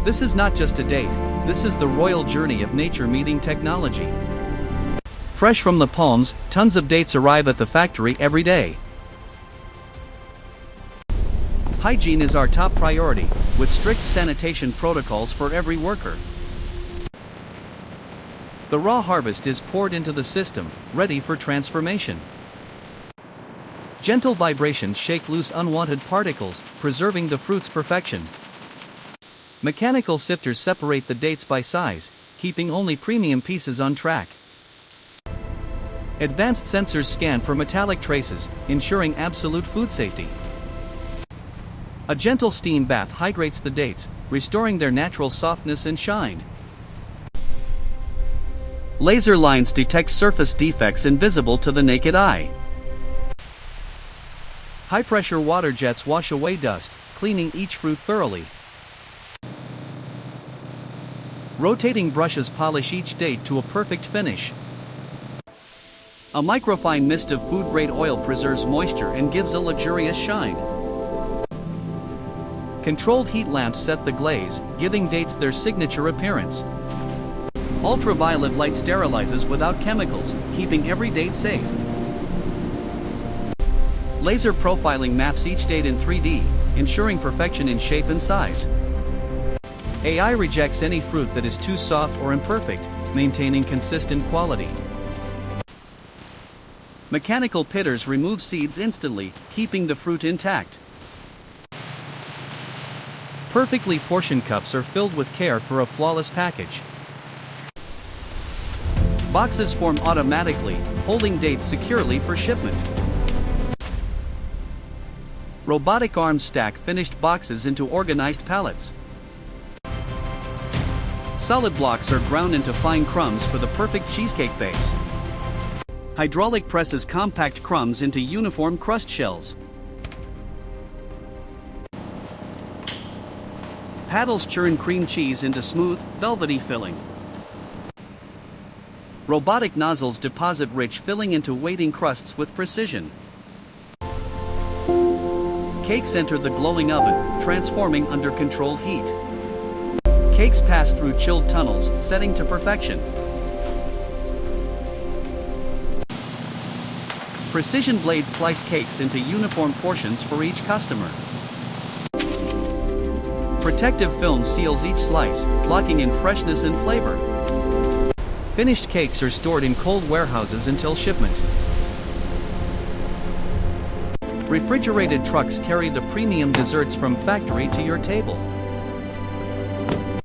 This is not just a date, this is the royal journey of nature meeting technology. Fresh from the palms, tons of dates arrive at the factory every day. Hygiene is our top priority, with strict sanitation protocols for every worker. The raw harvest is poured into the system, ready for transformation. Gentle vibrations shake loose unwanted particles, preserving the fruit's perfection. Mechanical sifters separate the dates by size, keeping only premium pieces on track. Advanced sensors scan for metallic traces, ensuring absolute food safety. A gentle steam bath hydrates the dates, restoring their natural softness and shine. Laser lines detect surface defects invisible to the naked eye. High-pressure water jets wash away dust, cleaning each fruit thoroughly. Rotating brushes polish each date to a perfect finish. A microfine mist of food-grade oil preserves moisture and gives a luxurious shine. Controlled heat lamps set the glaze, giving dates their signature appearance. Ultraviolet light sterilizes without chemicals, keeping every date safe. Laser profiling maps each date in 3D, ensuring perfection in shape and size. AI rejects any fruit that is too soft or imperfect, maintaining consistent quality. Mechanical pitters remove seeds instantly, keeping the fruit intact. Perfectly portioned cups are filled with care for a flawless package. Boxes form automatically, holding dates securely for shipment. Robotic arms stack finished boxes into organized pallets. Solid blocks are ground into fine crumbs for the perfect cheesecake base. Hydraulic presses compact crumbs into uniform crust shells. Paddles churn cream cheese into smooth, velvety filling. Robotic nozzles deposit rich filling into waiting crusts with precision. Cakes enter the glowing oven, transforming under controlled heat. Cakes pass through chilled tunnels, setting to perfection. Precision blades slice cakes into uniform portions for each customer. Protective film seals each slice, locking in freshness and flavor. Finished cakes are stored in cold warehouses until shipment. Refrigerated trucks carry the premium desserts from factory to your table.